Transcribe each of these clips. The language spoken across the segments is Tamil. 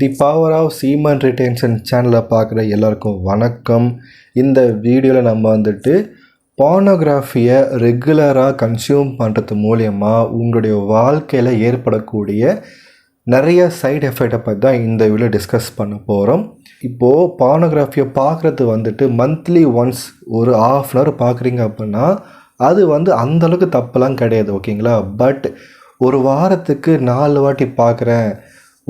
The power of semen retention சேனலை பார்க்குற எல்லாருக்கும் வணக்கம். இந்த வீடியோவில் நம்ம வந்துட்டு பார்னோகிராஃபியை ரெகுலராக கன்சியூம் பண்ணுறது மூலயமா உங்களுடைய வாழ்க்கையில் ஏற்படக்கூடிய நிறைய சைடு எஃபெக்டை பற்றி தான் இந்த வீடியோ டிஸ்கஸ் பண்ண போகிறோம். இப்போது பார்னோகிராஃபியை பார்க்குறது வந்துட்டு மந்த்லி ஒன்ஸ் ஒரு ½ hour பார்க்குறீங்க அப்படின்னா அது அந்தளவுக்கு தப்பெல்லாம் கிடையாது, ஓகேங்களா? பட் ஒரு வாரத்துக்கு 4 வாட்டி பார்க்குறேன்,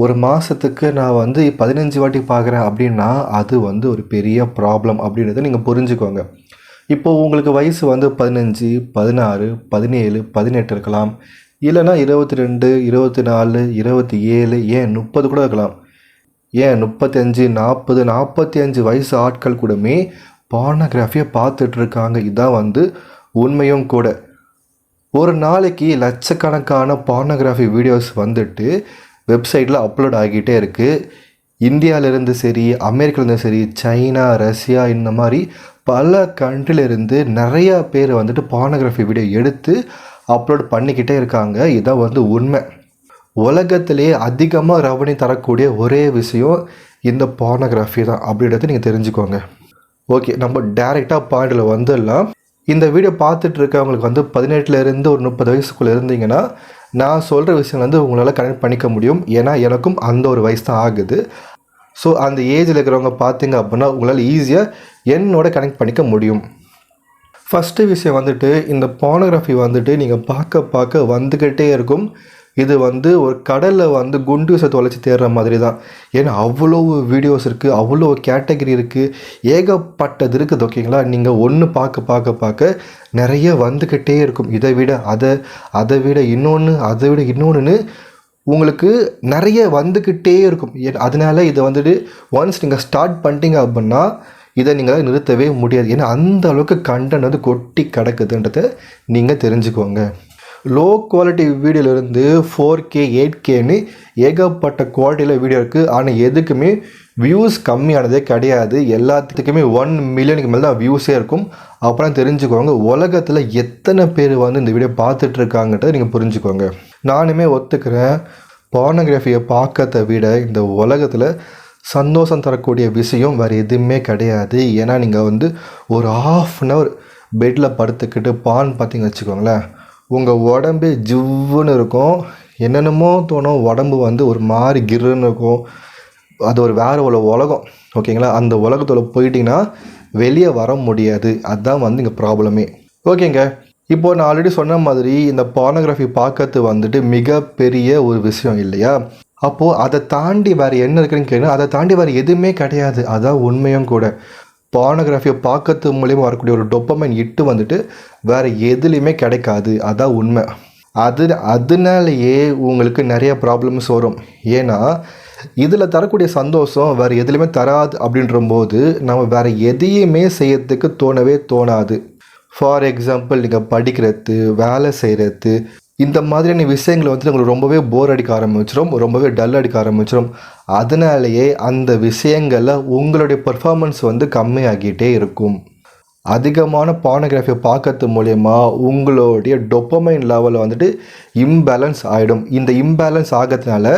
ஒரு மாதத்துக்கு நான் 15 வாட்டி பார்க்குறேன் அப்படின்னா அது ஒரு பெரிய ப்ராப்ளம் அப்படின்றத நீங்கள் புரிஞ்சுக்கோங்க. இப்போது உங்களுக்கு வயசு 15, 16, 17, 18 இருக்கலாம், இல்லைனா 22, 24, 27, ஏன் 30 கூட இருக்கலாம், ஏன் 35, 40, 45 வயசு ஆட்கள் கூடமே பார்னோகிராஃபியை பார்த்துட்ருக்காங்க. இதான் உண்மையும் கூட. ஒரு நாளைக்கு லட்சக்கணக்கான பார்னோகிராஃபி வீடியோஸ் வெப்சைட்டில் அப்லோட் ஆகிட்டே இருக்குது. இந்தியாவிலேருந்து சரி, அமெரிக்காவிலேருந்து சரி, சைனா, ரஷ்யா, இந்த மாதிரி பல கண்ட்ரிலேருந்து நிறையா பேர் பார்னோகிராஃபி வீடியோ எடுத்து அப்லோட் பண்ணிக்கிட்டே இருக்காங்க. இதான் உண்மை. உலகத்திலேயே அதிகமாக ரெவன்யூ தரக்கூடிய ஒரே விஷயம் இந்த பார்னோகிராஃபி தான் அப்படின்றத நீங்கள் தெரிஞ்சுக்கோங்க. ஓகே, நம்ம டைரெக்டாக பாயிண்டில் வந்துடலாம். இந்த வீடியோ பார்த்துட்டு இருக்கவங்களுக்கு 18லேருந்து ஒரு 30 வயசுக்குள்ளே இருந்தீங்கன்னா நான் சொல்கிற விஷயம் உங்களால் கனெக்ட் பண்ணிக்க முடியும். ஏன்னா எனக்கும் அந்த ஒரு வயசு தான் ஆகுது. ஸோ அந்த ஏஜில் இருக்கிறவங்க பார்த்தீங்க அப்படின்னா உங்களால் ஈஸியாக என்னோட கனெக்ட் பண்ணிக்க முடியும். ஃபஸ்ட்டு விஷயம் இந்த பார்னோகிராஃபி நீங்கள் பார்க்க வந்துக்கிட்டே இருக்கும். இது ஒரு கடலில் குண்டு விஷத்தை தொலைச்சி தேடுற மாதிரி தான். ஏன்னா அவ்வளோ வீடியோஸ் இருக்குது, அவ்வளோ கேட்டகரி இருக்குது, ஏகப்பட்டது இருக்குது, ஓகேங்களா? நீங்கள் ஒன்று பார்க்க நிறைய வந்துக்கிட்டே இருக்கும். இதை விட அதை விட இன்னொன்று, அதை விட இன்னொன்று உங்களுக்கு நிறைய வந்துக்கிட்டே இருக்கும். அதனால இதை ஒன்ஸ் நீங்கள் ஸ்டார்ட் பண்ணிட்டீங்க அப்படின்னா இதை நீங்கள் நிறுத்தவே முடியாது. ஏன்னா அந்த அளவுக்கு கண்டென்ட் கொட்டி கிடக்குதுன்றதை நீங்கள் தெரிஞ்சுக்கோங்க. லோ குவாலிட்டி வீடியோலேருந்து 4K 8Kன்னு ஏகப்பட்ட குவாலிட்டியில் வீடியோ இருக்குது. ஆனால் எதுக்குமே வியூஸ் கம்மியானதே கிடையாது. எல்லாத்துக்குமே 1 மில்லியனுக்கு மேலே தான் வியூஸே இருக்கும். அப்புறம் தெரிஞ்சுக்கோங்க உலகத்தில் எத்தனை பேர் இந்த வீடியோ பார்த்துட்ருக்காங்கன்றதை நீங்கள் புரிஞ்சுக்கோங்க. நானுமே ஒத்துக்கிறேன், பார்னோகிராஃபியை பார்க்கறத விட இந்த உலகத்தில் சந்தோஷம் தரக்கூடிய விஷயம் வேறு எதுவுமே கிடையாது. ஏன்னா நீங்கள் ஒரு ½ hour பெட்டில் படுத்துக்கிட்டு பார்த்தீங்க வச்சுக்கோங்களேன், உங்கள் உடம்பு ஜிவ்வுன்னு இருக்கும், என்னென்னமோ தோணும், உடம்பு ஒரு மாதிரி கிருன்னு இருக்கும். அது ஒரு வேறு உலகம், ஓகேங்களா? அந்த உலகத்தில் போயிட்டிங்கன்னா வெளியே வர முடியாது. அதுதான் இங்கே ப்ராப்ளமே. ஓகேங்க, இப்போது நான் ஆல்ரெடி சொன்ன மாதிரி இந்த பார்னோகிராஃபி பார்க்கறது மிகப்பெரிய ஒரு விஷயம் இல்லையா? அப்போது அதை தாண்டி வேறு என்ன இருக்குன்னு கேட்குறேன். அதை தாண்டி வேறு எதுவுமே கிடையாது. அதான் உண்மையும் கூட. பார்னோகிராஃபியை பார்க்கறது மூலியமாக வரக்கூடிய ஒரு டோபமைன் ஹிட்டு வேறு எதுலேயுமே கிடைக்காது. அதான் உண்மை. அதனாலேயே உங்களுக்கு நிறைய ப்ராப்ளம்ஸ் வரும். ஏன்னா இதில் தரக்கூடிய சந்தோஷம் வேறு எதுலேயுமே தராது. அப்படின்றபோது நம்ம வேறு எதையுமே செய்யறதுக்கு தோணவே தோணாது. ஃபார் எக்ஸாம்பிள், நீங்கள் படிக்கிறது, வேலை செய்கிறது, இந்த மாதிரியான விஷயங்கள் உங்களுக்கு ரொம்பவே போர் அடிக்க ஆரம்பிச்சிடும், ரொம்பவே டல் அடிக்க ஆரம்பிச்சிடும். அதனாலேயே அந்த விஷயங்களில் உங்களுடைய பர்ஃபார்மன்ஸ் கம்மியாகிட்டே இருக்கும். அதிகமான பார்னோகிராஃபியை பார்க்கறது மூலயமா உங்களுடைய டோபமைன் லெவலில் இம்பேலன்ஸ் ஆகிடும். இந்த இம்பேலன்ஸ் ஆகிறதுனால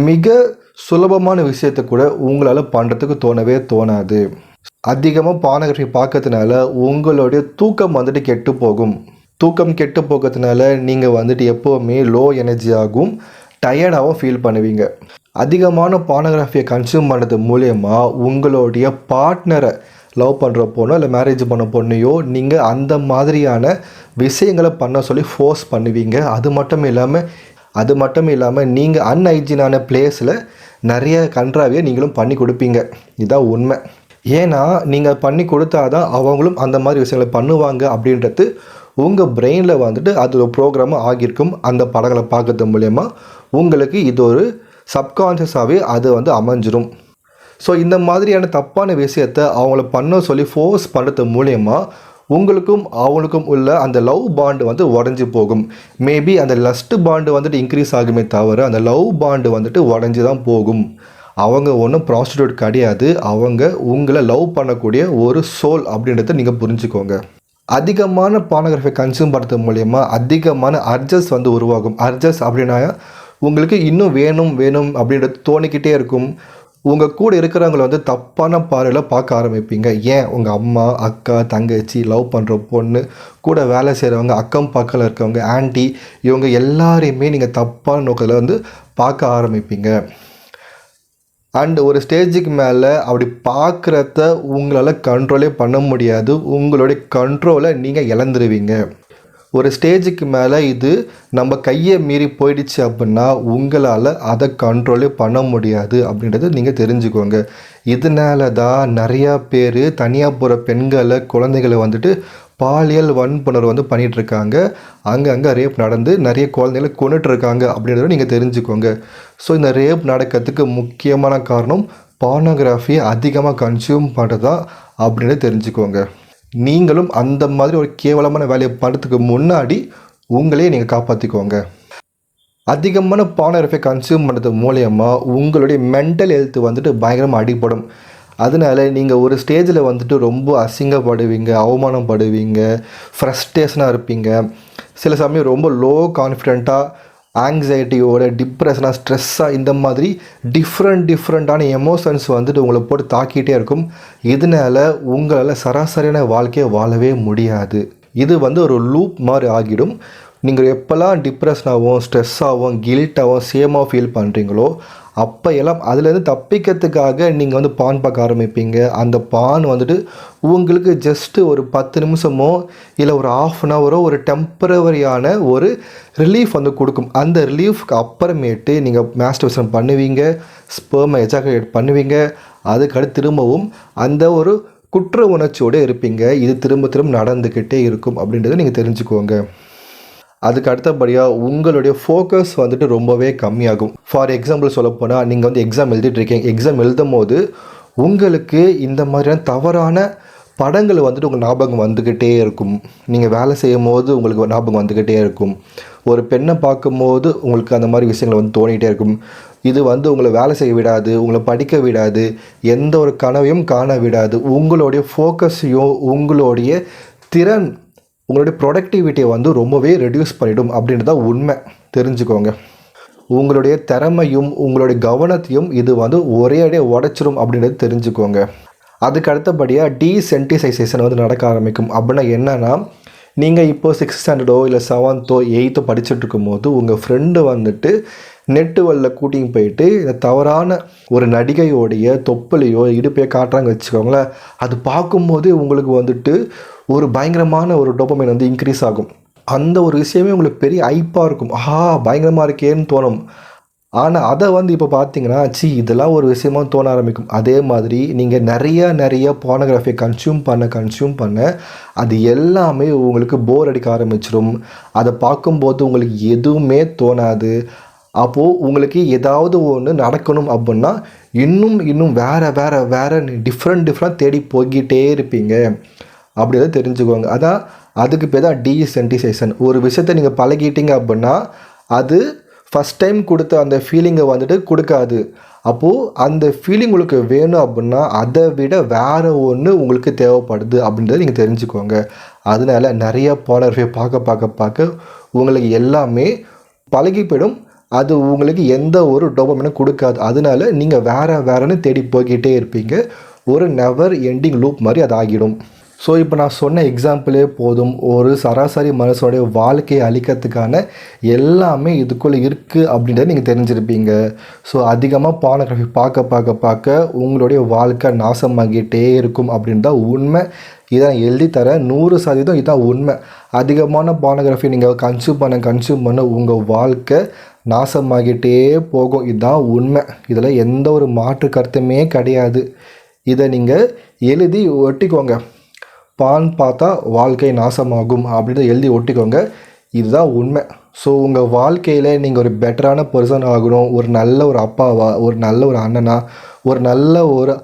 மிக சுலபமான விஷயத்தை கூட உங்களால் பண்ணுறதுக்கு தோணவே தோணாது. அதிகமாக பார்னோகிராஃபி பார்க்கறதுனால உங்களுடைய தூக்கம் கெட்டு போகும். தூக்கம் கெட்டு போகிறதுனால நீங்கள் எப்போவுமே லோ எனர்ஜி ஆகும், டயர்டாகவும் ஃபீல் பண்ணுவீங்க. அதிகமான பார்னோகிராஃபியை கன்சியூம் பண்ணுறது மூலயமா உங்களுடைய பார்ட்னரை லவ் பண்ணுற பொண்ணோ இல்லை மேரேஜ் பண்ண பொண்ணையோ நீங்கள் அந்த மாதிரியான விஷயங்களை பண்ண சொல்லி ஃபோர்ஸ் பண்ணுவீங்க. அது மட்டும் இல்லாமல் நீங்கள் அன்ஹைஜீனான பிளேஸில் நிறைய கன்றாவியை நீங்களும் பண்ணி கொடுப்பீங்க. இதுதான் உண்மை. ஏன்னா நீங்கள் பண்ணி கொடுத்தா தான் அவங்களும் அந்த மாதிரி விஷயங்களை பண்ணுவாங்க அப்படின்றது உங்கள் பிரெயினில் அது ஒரு ப்ரோக்ராமாக ஆகியிருக்கும். அந்த படங்களை பார்க்கறது மூலயமா உங்களுக்கு இது ஒரு சப்கான்ஷியஸாகவே அது அமைஞ்சிரும். ஸோ இந்த மாதிரியான தப்பான விஷயத்தை அவங்கள பண்ண சொல்லி ஃபோர்ஸ் பண்ணுறது மூலயமா உங்களுக்கும் அவங்களுக்கும் உள்ள அந்த லவ் பாண்டு உடஞ்சி போகும். மேபி அந்த லஸ்ட் பாண்டு இன்க்ரீஸ் ஆகுமே தவிர அந்த லவ் பாண்டு உடஞ்சி தான் போகும். அவங்க ஒன்றும் ப்ராஸ்டிடியூட் கிடையாது, அவங்க உங்களை லவ் பண்ணக்கூடிய ஒரு சோல் அப்படின்றத நீங்கள் புரிஞ்சுக்கோங்க. அதிகமான பார்னோகிராஃபி கன்சியூம் பண்ணுறது மூலயமா அதிகமான அர்ஜஸ் உருவாகும். அர்ஜஸ் அப்படின்னா உங்களுக்கு இன்னும் வேணும் வேணும் அப்படின்றது தோணிக்கிட்டே இருக்கும். உங்கள் கூட இருக்கிறவங்கள வந்து தப்பான பார்வையில் பார்க்க ஆரம்பிப்பீங்க. ஏன் உங்கள் அம்மா, அக்கா, தங்கச்சி, லவ் பண்ணுற பொண்ணு, கூட வேலை செய்கிறவங்க, அக்கம் பக்கத்தில் இருக்கவங்க, ஆன்ட்டி, இவங்க எல்லாரையுமே நீங்கள் தப்பான நோக்கத்தில் வந்து பார்க்க ஆரம்பிப்பீங்க. அண்ட் ஒரு ஸ்டேஜுக்கு மேலே அப்படி பார்க்குறத உங்களால் கண்ட்ரோலே பண்ண முடியாது. உங்களுடைய கண்ட்ரோலை நீங்கள் இழந்துருவீங்க. ஒரு ஸ்டேஜுக்கு மேலே இது நம்ம கையை மீறி போயிடுச்சு அப்படின்னா உங்களால் அதை கண்ட்ரோலே பண்ண முடியாது அப்படின்றத நீங்கள் தெரிஞ்சுக்கோங்க. இதனால தான் நிறையா பேர் தனியாக போகிற பெண்களை, குழந்தைகளை வந்துட்டு பாலியல் வன்புணர்வு வந்து பண்ணிகிட்ருக்காங்க. அங்கங்கே ரேப் நடந்து நிறைய குழந்தைகளை கொண்டுட்ருக்காங்க அப்படின்றத நீங்கள் தெரிஞ்சுக்கோங்க. ஸோ இந்த ரேப் நடக்கிறதுக்கு முக்கியமான காரணம் பார்னோகிராஃபியை அதிகமாக கன்சியூம் பண்ணுறதா அப்படின்னு தெரிஞ்சுக்கோங்க. நீங்களும் அந்த மாதிரி ஒரு கேவலமான வேலையை பண்ணுறதுக்கு முன்னாடி உங்களையே நீங்கள் காப்பாற்றிக்கோங்க. அதிகமான பார்னோகிராஃபியை கன்சியூம் பண்ணுறது மூலயமா உங்களுடைய மென்டல் ஹெல்த் வந்துட்டு பயங்கரமாக அடிப்படும். அதனால நீங்கள் ஒரு ஸ்டேஜில் வந்துட்டு ரொம்ப அசிங்கப்படுவீங்க, அவமானப்படுவீங்க, ஃப்ரஸ்ட்ரேஷனாக இருப்பீங்க. சில சமயம் ரொம்ப லோ கான்ஃபிடென்ட்டாக, ஆங்ஸைட்டியோட, டிப்ரெஷனாக, ஸ்ட்ரெஸ்ஸாக, இந்த மாதிரி டிஃப்ரெண்ட்டான எமோஷன்ஸ் வந்துட்டு உங்களை போட்டு தாக்கிட்டே இருக்கும். இதனால் உங்களால் சராசரியான வாழ்க்கையை வாழவே முடியாது. இது வந்து ஒரு லூப் மாதிரி ஆகிடும். நீங்கள் எப்போல்லாம் டிப்ரெஷனாகவும், ஸ்ட்ரெஸ்ஸாகவும், கில்ட்டாகவும், சேமாக ஃபீல் பண்ணுறீங்களோ அப்போ எல்லாம் அதுலேருந்து தப்பிக்கிறதுக்காக நீங்கள் வந்து பான் பார்க்க ஆரம்பிப்பீங்க. அந்த பான் வந்துட்டு உங்களுக்கு ஜஸ்ட்டு ஒரு 10 நிமிஷமோ இல்லை ஒரு ½ அன் ஹவரோ ஒரு டெம்பரவரியான ஒரு ரிலீஃப் வந்து கொடுக்கும். அந்த ரிலீஃப்க்கு அப்புறமேட்டு நீங்கள் மாஸ்டர்பேஷன் பண்ணுவீங்க, ஸ்பெர்மை எஜாகுலேட் பண்ணுவீங்க. அதுக்கடுத்து திரும்பவும் அந்த ஒரு குற்ற உணர்ச்சியோடு இருப்பீங்க. இது திரும்ப நடந்துக்கிட்டே இருக்கும் அப்படின்றத நீங்கள் தெரிஞ்சுக்கோங்க. அதுக்கு அடுத்தபடியாக உங்களுடைய ஃபோக்கஸ் வந்துட்டு ரொம்பவே கம்மியாகும். ஃபார் எக்ஸாம்பிள் சொல்லப்போனால் நீங்கள் வந்து எக்ஸாம் எழுதிட்டுருக்கீங்க. எக்ஸாம் எழுதும் போது உங்களுக்கு இந்த மாதிரியான தவறான படங்கள் வந்துட்டு உங்கள் ஞாபகம் வந்துக்கிட்டே இருக்கும். நீங்கள் வேலை செய்யும் போது உங்களுக்கு ஞாபகம் வந்துக்கிட்டே இருக்கும். ஒரு பெண்ணை பார்க்கும்போது உங்களுக்கு அந்த மாதிரி விஷயங்கள் வந்து தோணிகிட்டே இருக்கும். இது வந்து உங்களை வேலை செய்ய விடாது, உங்களை படிக்க விடாது, எந்த ஒரு கனவையும் காண விடாது. உங்களுடைய ஃபோக்கஸையும் உங்களுடைய திறன், உங்களுடைய ப்ரொடக்டிவிட்டியை வந்து ரொம்பவே ரெடியூஸ் பண்ணிடும் அப்படின்றத உண்மை. தெரிஞ்சுக்கோங்க. உங்களுடைய திறமையும் உங்களுடைய கவனத்தையும் இது வந்து ஒரே அடியாக உடைச்சிரும் அப்படின்றது தெரிஞ்சுக்கோங்க. அதுக்கு அடுத்தபடியாக டீசென்சிடைசேஷன் வந்து நடக்க ஆரம்பிக்கும். அப்படின்னா என்னென்னா, நீங்கள் இப்போ 6th ஸ்டாண்டர்டோ இல்லை 7th 8th படிச்சுட்ருக்கும் போது உங்கள் ஃப்ரெண்டு வந்துட்டு நெட்டு வழியில் கூட்டின்னு போயிட்டு இந்த தவறான ஒரு நடிகையோடைய தொப்புலையோ இடுப்பையோ காட்டுறாங்க வச்சுக்கோங்களேன். அது பார்க்கும்போதே உங்களுக்கு வந்துட்டு ஒரு பயங்கரமான ஒரு டோபமைன் வந்து இன்க்ரீஸ் ஆகும். அந்த ஒரு விஷயமே உங்களுக்கு பெரிய ஐப்பாக இருக்கும். பயங்கரமாக இருக்கேன்னு தோணும். ஆனால் அதை வந்து இப்போ பார்த்தீங்கன்னா இதெல்லாம் ஒரு விஷயமா தோண ஆரம்பிக்கும். அதே மாதிரி நீங்கள் நிறைய பார்னோகிராஃபியை கன்சியூம் பண்ண அது எல்லாமே உங்களுக்கு போர் அடிக்க ஆரம்பிச்சிடும். அதை பார்க்கும்போது உங்களுக்கு எதுவுமே தோணாது. அப்போது உங்களுக்கு ஏதாவது ஒன்று நடக்கணும் அப்படின்னா இன்னும் வேறு டிஃப்ரெண்ட் தேடி போய்கிட்டே இருப்பீங்க அப்படின்றத தெரிஞ்சுக்கோங்க. அதான் அதுக்கு பேர் தான் டீசென்சிடைசேஷன். ஒரு விஷயத்தை நீங்கள் பழகிட்டீங்க அப்படின்னா அது ஃபஸ்ட் டைம் கொடுத்த அந்த ஃபீலிங்கை வந்துட்டு கொடுக்காது. அப்போது அந்த ஃபீலிங் உங்களுக்கு வேணும் அப்படின்னா அதை விட வேறு ஒன்று உங்களுக்கு தேவைப்படுது அப்படின்றத நீங்கள் தெரிஞ்சுக்கோங்க. அதனால நிறைய பார்னோகிராஃபியை பார்க்க உங்களுக்கு எல்லாமே பழகி போயிடும். அது உங்களுக்கு எந்த ஒரு டோபமைனும் கொடுக்காது. அதனால நீங்கள் வேறுன்னு தேடி போய்கிட்டே இருப்பீங்க. ஒரு நெவர் எண்டிங் லூப் மாதிரி அது ஆகிடும். ஸோ இப்போ நான் சொன்ன எக்ஸாம்பிளே போதும். ஒரு சராசரி மனுஷனுடைய வாழ்க்கையை அழிக்கிறதுக்கான எல்லாமே இதுக்குள்ளே இருக்குது அப்படின்றத நீங்கள் தெரிஞ்சிருப்பீங்க. ஸோ அதிகமாக பார்னோகிராஃபி பார்க்க உங்களுடைய வாழ்க்கை நாசமாகிட்டே இருக்கும் அப்படின்னு தான் உண்மை. இதான் எழுதி தர 100% இதுதான் உண்மை. அதிகமான பார்னோகிராஃபி நீங்கள் கன்சியூம் பண்ண உங்கள் வாழ்க்கை நாசமாகிட்டே போகும். இதுதான் உண்மை. இதில் எந்த ஒரு மாற்று கருத்துமே கிடையாது. இதை நீங்கள் எழுதி ஒட்டிக்கோங்க. பான் பார்த்தா வாழ்க்கை நாசமாகும் அப்படின்னு எழுதி ஒட்டிக்கோங்க. இதுதான் உண்மை. ஸோ உங்கள் வாழ்க்கையில் நீங்கள் ஒரு பெட்டரான பர்சன் ஆகணும், ஒரு நல்ல ஒரு அப்பாவா, ஒரு நல்ல ஒரு அண்ணனா, ஒரு நல்ல ஒரு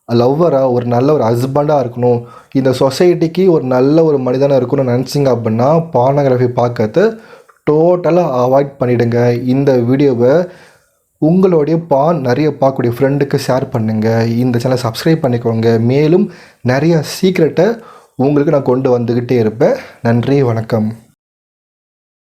லவ்வராக, ஒரு நல்ல ஒரு ஹஸ்பண்டாக இருக்கணும், இந்த சொசைட்டிக்கு ஒரு நல்ல ஒரு மனிதனாக இருக்கணும்னு நினச்சிங்க அப்படின்னா பார்னோகிராஃபி பார்க்கறது டோட்டலாக அவாய்ட் பண்ணிவிடுங்க. இந்த வீடியோவை உங்களுடைய நிறைய பார்க்கக்கூடிய ஃப்ரெண்டுக்கு ஷேர் பண்ணுங்கள். இந்த சேனலை சப்ஸ்கிரைப் பண்ணிக்கோங்க. மேலும் நிறைய சீக்ரெட்டை உங்களுக்கு நான் கொண்டு வந்துக்கிட்டே இருப்பேன். நன்றி, வணக்கம்.